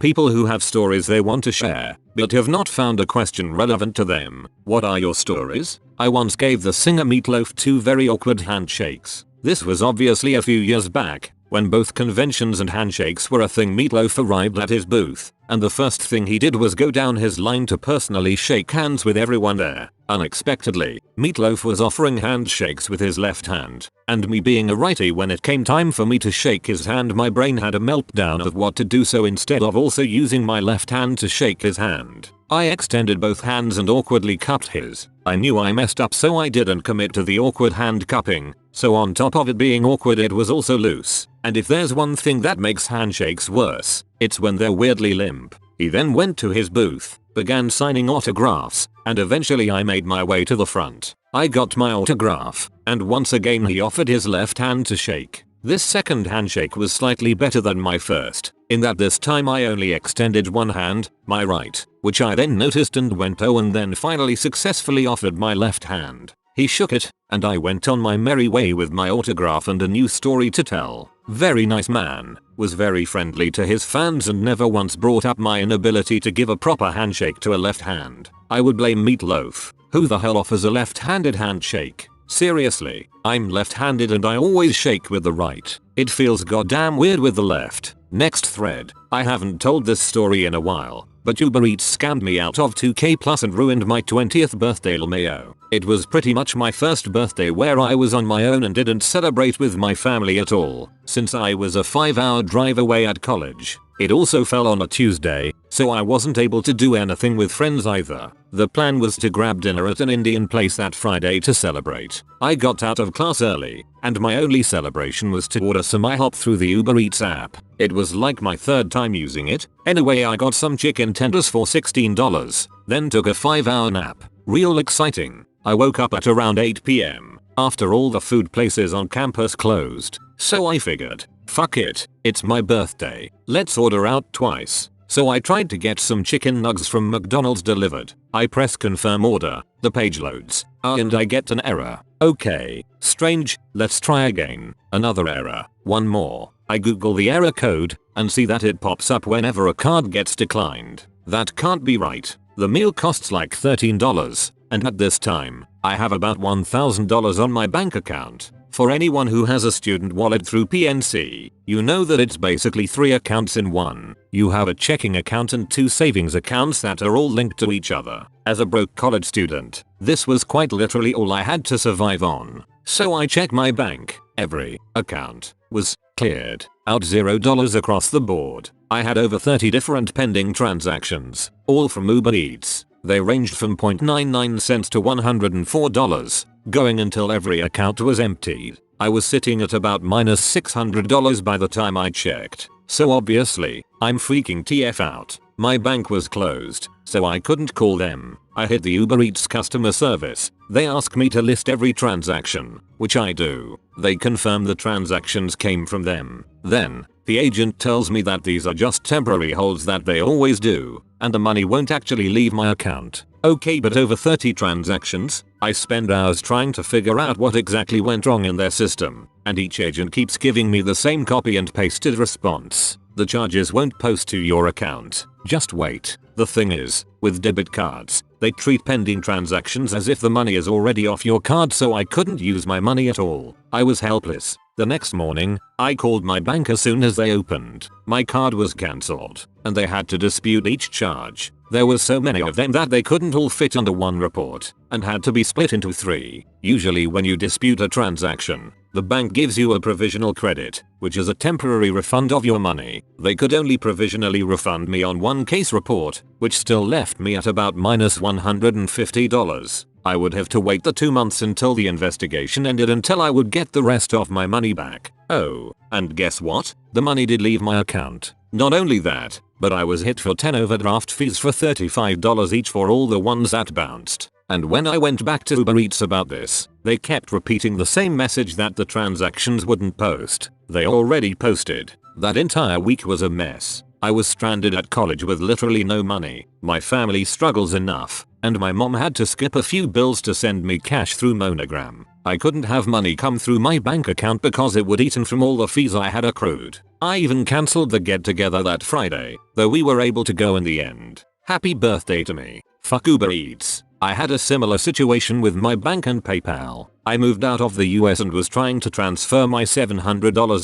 People who have stories they want to share, but have not found a question relevant to them. What are your stories? I once gave the singer Meatloaf 2 very awkward handshakes. This was obviously a few years back, when both conventions and handshakes were a thing. Meatloaf arrived at his booth, and the first thing he did was go down his line to personally shake hands with everyone there. Unexpectedly, Meatloaf was offering handshakes with his left hand, and me being a righty, when it came time for me to shake his hand, my brain had a meltdown of what to do, so instead of also using my left hand to shake his hand, I extended both hands and awkwardly cupped his. I knew I messed up, so I didn't commit to the awkward hand cupping, so on top of it being awkward, it was also loose. And if there's one thing that makes handshakes worse, it's when they're weirdly limp. He then went to his booth, began signing autographs, and eventually I made my way to the front. I got my autograph, and once again he offered his left hand to shake. This second handshake was slightly better than my first, in that this time I only extended one hand, my right, which I then noticed and went oh, and then finally successfully offered my left hand. He shook it, and I went on my merry way with my autograph and a new story to tell. Very nice man, was very friendly to his fans and never once brought up my inability to give a proper handshake to a left hand. I would blame Meatloaf. Who the hell offers a left-handed handshake? Seriously, I'm left-handed and I always shake with the right. It feels goddamn weird with the left. Next thread. I haven't told this story in a while, but Uber Eats scammed me out of $2K plus and ruined my 20th birthday. LMAO. It was pretty much my first birthday where I was on my own and didn't celebrate with my family at all, since I was a 5-hour drive away at college. It also fell on a Tuesday, so I wasn't able to do anything with friends either. The plan was to grab dinner at an Indian place that Friday to celebrate. I got out of class early, and my only celebration was to order some IHOP through the Uber Eats app. It was like my third time using it. Anyway, I got some chicken tenders for $16, then took a 5-hour nap. Real exciting. I woke up at around 8 PM, after all the food places on campus closed, so I figured, fuck it, it's my birthday, let's order out twice. So I tried to get some chicken nugs from McDonald's delivered. I press confirm order, the page loads, and I get an error. Okay, strange, let's try again. Another error, one more. I Google the error code, and see that it pops up whenever a card gets declined. That can't be right. The meal costs like $13, and at this time, I have about $1,000 on my bank account. For anyone who has a student wallet through PNC, you know that it's basically 3 accounts in one. You have a checking account and 2 savings accounts that are all linked to each other. As a broke college student, this was quite literally all I had to survive on. So I checked my bank. Every account was cleared out $0 across the board. I had over 30 different pending transactions, all from Uber Eats. They ranged from 0.99 cents to $104, going until every account was emptied. I was sitting at about -$600 by the time I checked. So obviously, I'm freaking TF out. My bank was closed, so I couldn't call them. I hit the Uber Eats customer service. They ask me to list every transaction, which I do. They confirm the transactions came from them. Then, the agent tells me that these are just temporary holds that they always do, and the money won't actually leave my account. Okay, but over 30 transactions, I spend hours trying to figure out what exactly went wrong in their system, and each agent keeps giving me the same copy and pasted response. The charges won't post to your account. Just wait. The thing is, with debit cards, they treat pending transactions as if the money is already off your card, so I couldn't use my money at all. I was helpless. The next morning, I called my bank as soon as they opened. My card was cancelled, and they had to dispute each charge. There were so many of them that they couldn't all fit under one report, and had to be split into 3. Usually when you dispute a transaction, the bank gives you a provisional credit, which is a temporary refund of your money. They could only provisionally refund me on one case report, which still left me at about -$150. I would have to wait the 2 months until the investigation ended until I would get the rest of my money back. Oh, and guess what? The money did leave my account. Not only that, but I was hit for 10 overdraft fees for $35 each for all the ones that bounced. And when I went back to Uber Eats about this, they kept repeating the same message that the transactions wouldn't post. They already posted. That entire week was a mess. I was stranded at college with literally no money. My family struggles enough, and my mom had to skip a few bills to send me cash through Monogram. I couldn't have money come through my bank account because it would eaten from all the fees I had accrued. I even cancelled the get together that Friday, though we were able to go in the end. Happy birthday to me. Fuck Uber Eats. I had a similar situation with my bank and PayPal. I moved out of the US and was trying to transfer my $700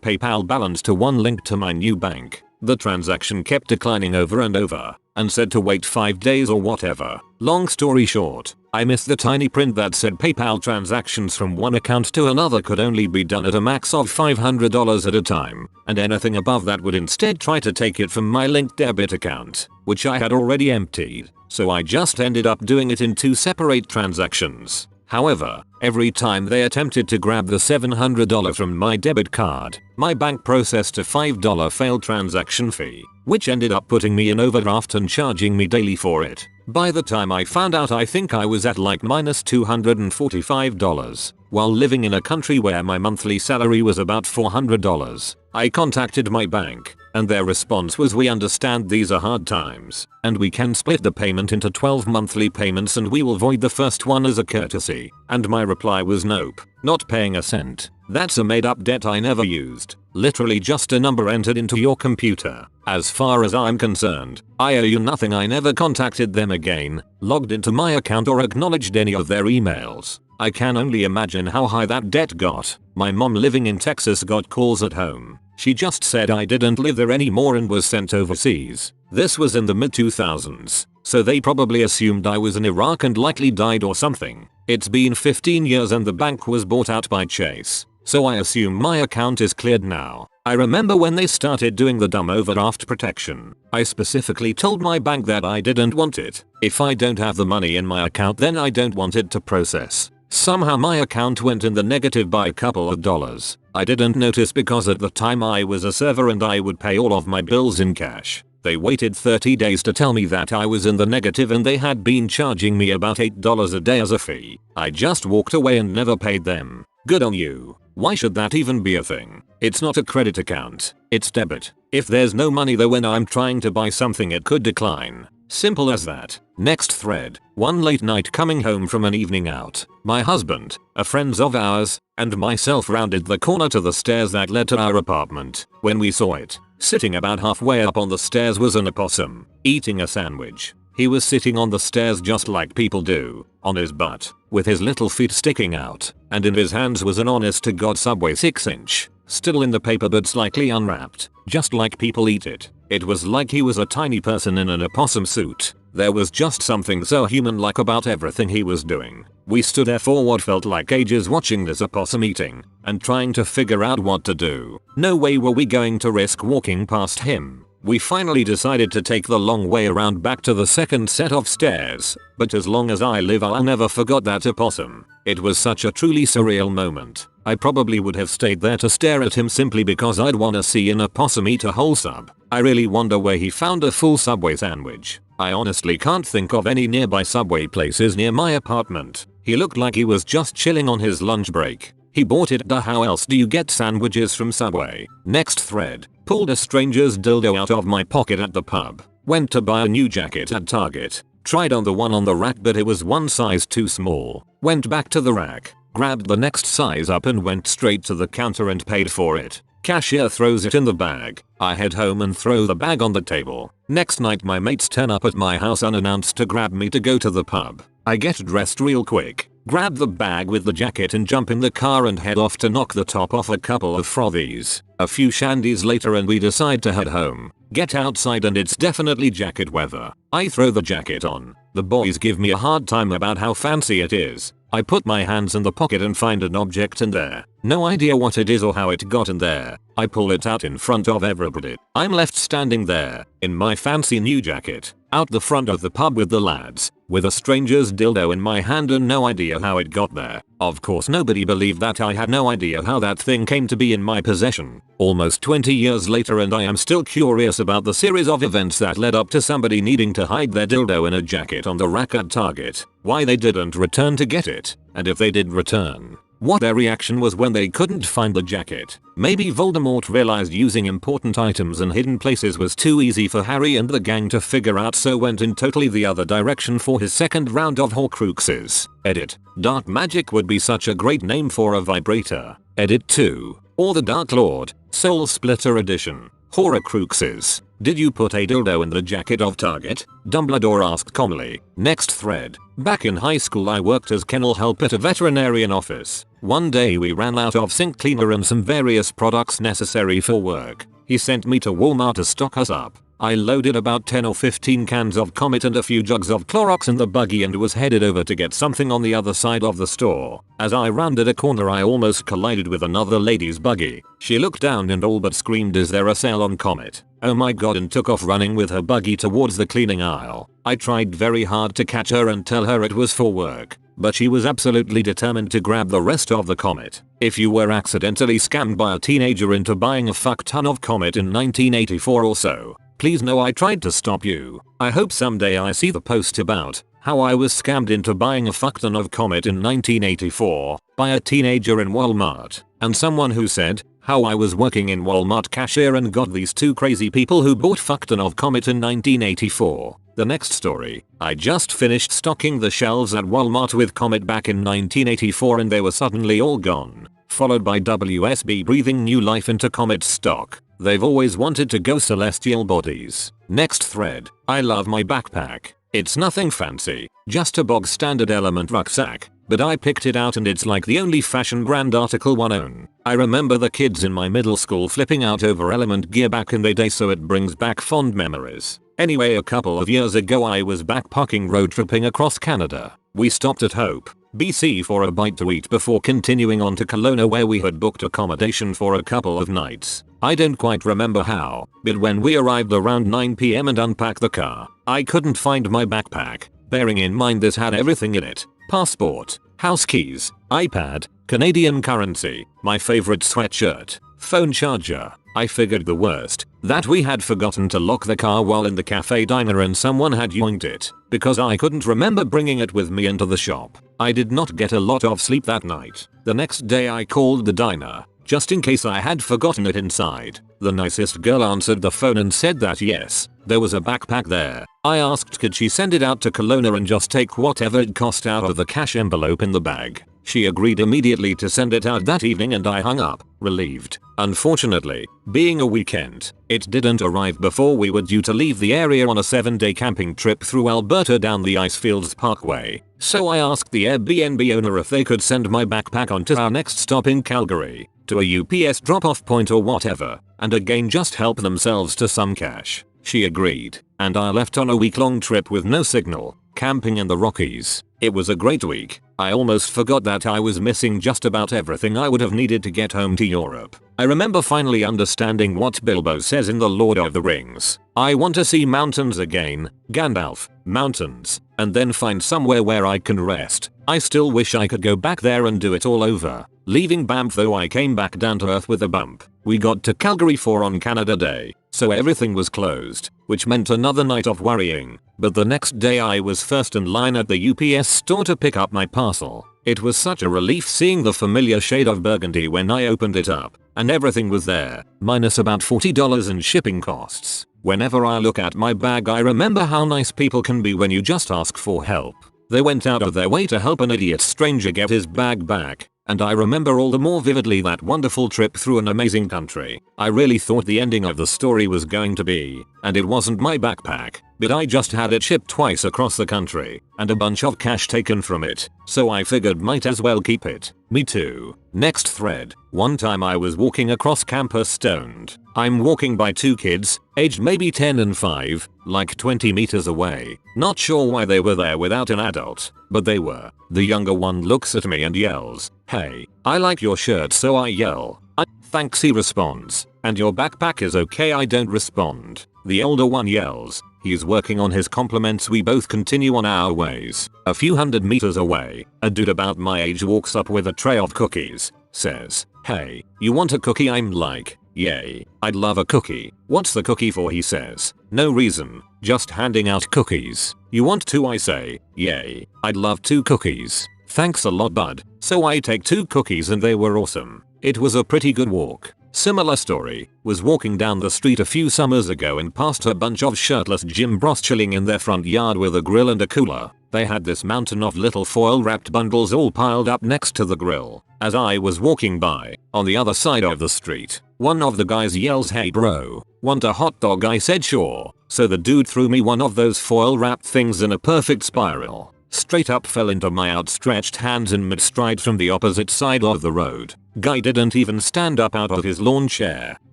PayPal balance to one link to my new bank. The transaction kept declining over and over, and said to wait 5 days or whatever. Long story short, I missed the tiny print that said PayPal transactions from one account to another could only be done at a max of $500 at a time, and anything above that would instead try to take it from my linked debit account, which I had already emptied, so I just ended up doing it in 2 separate transactions. However, every time they attempted to grab the $700 from my debit card, my bank processed a $5 failed transaction fee, which ended up putting me in overdraft and charging me daily for it. By the time I found out, I think I was at like minus $245, while living in a country where my monthly salary was about $400. I contacted my bank, and their response was, "We understand these are hard times, and we can split the payment into 12 monthly payments and we will void the first one as a courtesy." And my reply was, "Nope, not paying a cent. That's a made up debt I never used. Literally just a number entered into your computer. As far as I'm concerned, I owe you nothing." I never contacted them again, logged into my account or acknowledged any of their emails. I can only imagine how high that debt got. My mom living in Texas got calls at home. She just said I didn't live there anymore and was sent overseas. This was in the mid 2000s, so they probably assumed I was in Iraq and likely died or something. It's been 15 years and the bank was bought out by Chase, so I assume my account is cleared now. I remember when they started doing the dumb overdraft protection, I specifically told my bank that I didn't want it. If I don't have the money in my account, then I don't want it to process. Somehow my account went in the negative by a couple of dollars. I didn't notice because at the time I was a server and I would pay all of my bills in cash. They waited 30 days to tell me that I was in the negative and they had been charging me about $8 a day as a fee. I just walked away and never paid them. Good on you. Why should that even be a thing? It's not a credit account, it's debit. If there's no money there when I'm trying to buy something, it could decline. Simple as that. Next thread. One late night coming home from an evening out, my husband, a friend of ours, and myself rounded the corner to the stairs that led to our apartment. When we saw it, sitting about halfway up on the stairs was an opossum, eating a sandwich. He was sitting on the stairs just like people do, on his butt, with his little feet sticking out, and in his hands was an honest to god Subway 6-inch, still in the paper but slightly unwrapped, just like people eat it. It was like he was a tiny person in an opossum suit. There was just something so human-like about everything he was doing. We stood there for what felt like ages watching this opossum eating, and trying to figure out what to do. No way were we going to risk walking past him. We finally decided to take the long way around back to the second set of stairs, but as long as I live I'll never forget that opossum. It was such a truly surreal moment. I probably would have stayed there to stare at him simply because I'd wanna see an opossum eat a whole sub. I really wonder where he found a full Subway sandwich. I honestly can't think of any nearby Subway places near my apartment. He looked like he was just chilling on his lunch break. He bought it. How else do you get sandwiches from Subway? Next thread. Pulled a stranger's dildo out of my pocket at the pub. Went to buy a new jacket at Target. Tried on the one on the rack but it was one size too small. Went back to the rack. Grabbed the next size up and went straight to the counter and paid for it. Cashier throws it in the bag. I head home and throw the bag on the table. Next night my mates turn up at my house unannounced to grab me to go to the pub. I get dressed real quick, grab the bag with the jacket and jump in the car and head off to knock the top off a couple of frothies. A few shandies later and we decide to head home. Get outside and it's definitely jacket weather. I throw the jacket on. The boys give me a hard time about how fancy it is. I put my hands in the pocket and find an object in there. No idea what it is or how it got in there. I pull it out in front of everybody. I'm left standing there, in my fancy new jacket, out the front of the pub with the lads, with a stranger's dildo in my hand and no idea how it got there. Of course nobody believed that I had no idea how that thing came to be in my possession. Almost 20 years later and I am still curious about the series of events that led up to somebody needing to hide their dildo in a jacket on the rack at Target. Why they didn't return to get it, and if they did return, what their reaction was when they couldn't find the jacket. Maybe Voldemort realized using important items in hidden places was too easy for Harry and the gang to figure out, so went in totally the other direction for his second round of Horcruxes. Edit. Dark magic would be such a great name for a vibrator. Edit 2. Or the Dark Lord, Soul Splitter Edition. Horcruxes. Did you put a dildo in the jacket of Target? Dumbledore asked calmly. Next thread. Back in high school I worked as kennel help at a veterinarian office. One day we ran out of sink cleaner and some various products necessary for work. He sent me to Walmart to stock us up. I loaded about 10 or 15 cans of Comet and a few jugs of Clorox in the buggy and was headed over to get something on the other side of the store. As I rounded a corner I almost collided with another lady's buggy. She looked down and all but screamed, "Is there a sale on Comet?" Oh my god, and took off running with her buggy towards the cleaning aisle. I tried very hard to catch her and tell her it was for work, but she was absolutely determined to grab the rest of the Comet. If you were accidentally scammed by a teenager into buying a fuck ton of Comet in 1984 or so, please know I tried to stop you. I hope someday I see the post about how I was scammed into buying a fuck ton of Comet in 1984 by a teenager in Walmart, and someone who said how I was working in Walmart cashier and got these two crazy people who bought fuck ton of Comet in 1984. The next story. I just finished stocking the shelves at Walmart with Comet back in 1984 and they were suddenly all gone. Followed by WSB breathing new life into Comet stock. They've always wanted to go celestial bodies. Next thread. I love my backpack. It's nothing fancy, just a bog standard Element rucksack, but I picked it out and it's like the only fashion brand article one own. I remember the kids in my middle school flipping out over Element gear back in the day, so it brings back fond memories. Anyway, a couple of years ago I was backpacking road tripping across Canada. We stopped at Hope, BC for a bite to eat before continuing on to Kelowna where we had booked accommodation for a couple of nights. I don't quite remember how, but when we arrived around 9 PM and unpacked the car, I couldn't find my backpack. Bearing in mind this had everything in it: passport, house keys, iPad, Canadian currency, my favorite sweatshirt, phone charger. I figured the worst, that we had forgotten to lock the car while in the cafe diner and someone had yoinked it, because I couldn't remember bringing it with me into the shop. I did not get a lot of sleep that night. The next day I called the diner, just in case I had forgotten it inside. The nicest girl answered the phone and said that yes, there was a backpack there. I asked could she send it out to Kelowna and just take whatever it cost out of the cash envelope in the bag. She agreed immediately to send it out that evening and I hung up, relieved. Unfortunately, being a weekend, it didn't arrive before we were due to leave the area on a 7-day camping trip through Alberta down the Icefields Parkway. So I asked the Airbnb owner if they could send my backpack on to our next stop in Calgary, to a UPS drop-off point or whatever, and again just help themselves to some cash. She agreed, and I left on a week-long trip with no signal, camping in the Rockies. It was a great week. I almost forgot that I was missing just about everything I would have needed to get home to Europe. I remember finally understanding what Bilbo says in The Lord of the Rings. I want to see mountains again, Gandalf, mountains, and then find somewhere where I can rest. I still wish I could go back there and do it all over. Leaving Banff though I came back down to earth with a bump. We got to Calgary on Canada Day, so everything was closed, which meant another night of worrying. But the next day I was first in line at the UPS store to pick up my parcel. It was such a relief seeing the familiar shade of burgundy when I opened it up, and everything was there, minus about $40 in shipping costs. Whenever I look at my bag I remember how nice people can be when you just ask for help. They went out of their way to help an idiot stranger get his bag back. And I remember all the more vividly that wonderful trip through an amazing country. I really thought the ending of the story was going to be, and it wasn't my backpack, but I just had it shipped twice across the country, and a bunch of cash taken from it, so I figured might as well keep it. Me too. Next thread. One time I was walking across campus stoned. I'm walking by two kids, aged maybe 10 and 5, like 20 meters away. Not sure why they were there without an adult, but they were. The younger one looks at me and yells, "Hey, I like your shirt," so I yell, "Thanks," he responds. "And your backpack is okay," I don't respond. The older one yells, "He's working on his compliments." We both continue on our ways. A few hundred meters away, a dude about my age walks up with a tray of cookies, says, "Hey, you want a cookie?" I'm like, "Yay, I'd love a cookie." "What's the cookie for?" he says. "No reason, just handing out cookies." "You want two?" I say. "Yay, I'd love 2 cookies. Thanks a lot, bud." So I take 2 cookies and they were awesome. It was a pretty good walk. Similar story, was walking down the street a few summers ago and passed a bunch of shirtless gym bros chilling in their front yard with a grill and a cooler. They had this mountain of little foil wrapped bundles all piled up next to the grill. As I was walking by, on the other side of the street, one of the guys yells, "Hey bro, want a hot dog?" I said sure. So the dude threw me one of those foil wrapped things in a perfect spiral. Straight up fell into my outstretched hands in mid-stride from the opposite side of the road. Guy didn't even stand up out of his lawn chair.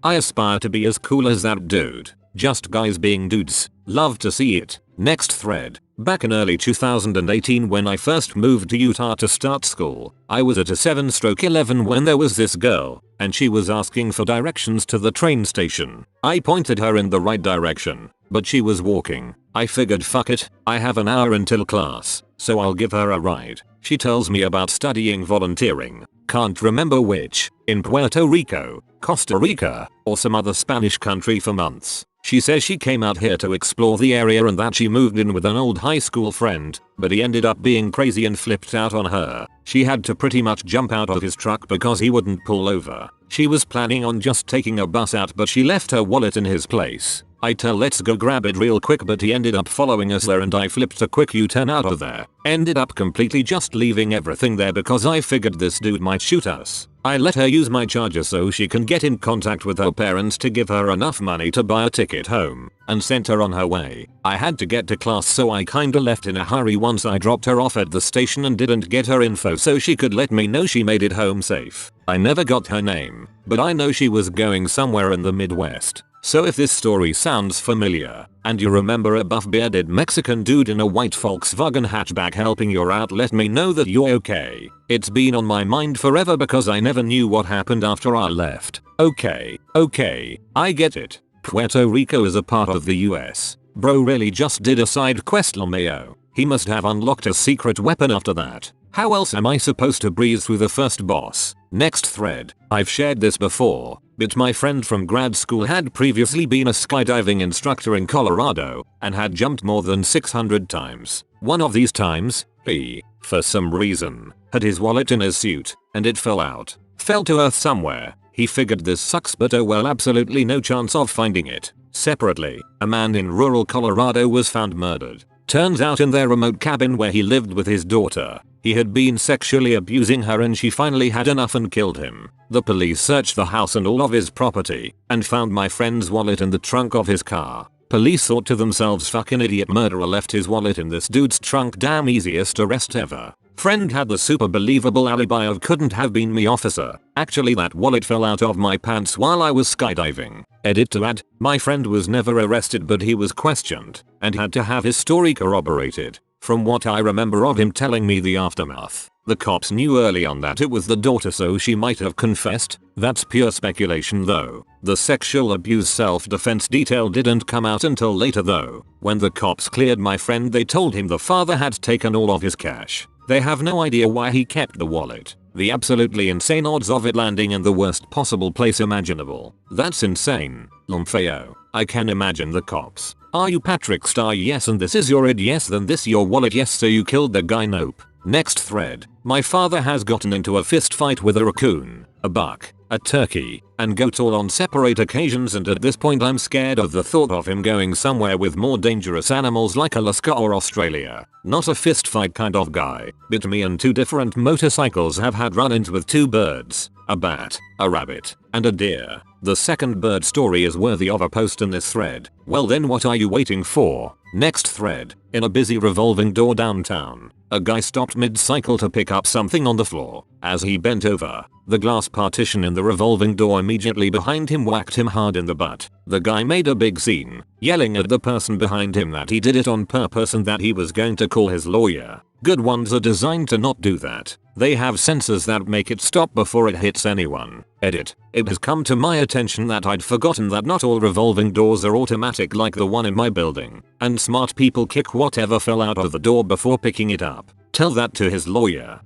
I aspire to be as cool as that dude. Just guys being dudes. Love to see it. Next thread. Back in early 2018 when I first moved to Utah to start school, I was at a 7/11 when there was this girl, and she was asking for directions to the train station. I pointed her in the right direction, but she was walking. I figured fuck it, I have an hour until class, so I'll give her a ride. She tells me about studying volunteering, can't remember which, in Puerto Rico, Costa Rica, or some other Spanish country for months. She says she came out here to explore the area and that she moved in with an old high school friend, but he ended up being crazy and flipped out on her. She had to pretty much jump out of his truck because he wouldn't pull over. She was planning on just taking a bus out, but she left her wallet in his place. I tell let's go grab it real quick, but he ended up following us there and I flipped a quick U-turn out of there. Ended up completely just leaving everything there because I figured this dude might shoot us. I let her use my charger so she can get in contact with her parents to give her enough money to buy a ticket home, and sent her on her way. I had to get to class so I kinda left in a hurry once I dropped her off at the station and didn't get her info so she could let me know she made it home safe. I never got her name, but I know she was going somewhere in the Midwest. So if this story sounds familiar, and you remember a buff bearded Mexican dude in a white Volkswagen hatchback helping you out, let me know that you're okay. It's been on my mind forever because I never knew what happened after I left. Okay, I get it. Puerto Rico is a part of the US. Bro really just did a side quest, LMAO. He must have unlocked a secret weapon after that. How else am I supposed to breeze through the first boss? Next thread. I've shared this before, but my friend from grad school had previously been a skydiving instructor in Colorado and had jumped more than 600 times. One of these times, he, for some reason, had his wallet in his suit and it fell out. Fell to earth somewhere. He figured this sucks, but oh well, absolutely no chance of finding it. Separately, a man in rural Colorado was found murdered. Turns out in their remote cabin where he lived with his daughter, he had been sexually abusing her and she finally had enough and killed him. The police searched the house and all of his property and found my friend's wallet in the trunk of his car. Police thought to themselves, fucking idiot murderer left his wallet in this dude's trunk, damn easiest arrest ever. Friend had the super believable alibi of couldn't have been me, officer. Actually that wallet fell out of my pants while I was skydiving. Edit to add, my friend was never arrested but he was questioned and had to have his story corroborated. From what I remember of him telling me the aftermath, the cops knew early on that it was the daughter so she might have confessed. That's pure speculation though. The sexual abuse self-defense detail didn't come out until later though. When the cops cleared my friend they told him the father had taken all of his cash. They have no idea why he kept the wallet. The absolutely insane odds of it landing in the worst possible place imaginable. That's insane. Lumfeo. I can imagine the cops. Are you Patrick Star? Yes. And this is your id? Yes. Then this your wallet? Yes. So you killed the guy? Nope. Next thread. My father has gotten into a fist fight with a raccoon, a buck, a turkey, and goat all on separate occasions, and at this point I'm scared of the thought of him going somewhere with more dangerous animals like Alaska or Australia. Not a fist fight kind of guy, but me and 2 different motorcycles have had run-ins with 2 birds, a bat, a rabbit, and a deer. The second bird story is worthy of a post in this thread. Well then what are you waiting for? Next thread. In a busy revolving door downtown, a guy stopped mid-cycle to pick up something on the floor. As he bent over, the glass partition in the revolving door immediately behind him whacked him hard in the butt. The guy made a big scene, yelling at the person behind him that he did it on purpose and that he was going to call his lawyer. Good ones are designed to not do that. They have sensors that make it stop before it hits anyone. Edit. It has come to my attention that I'd forgotten that not all revolving doors are automatic like the one in my building, and smart people kick whatever fell out of the door before picking it up. Tell that to his lawyer.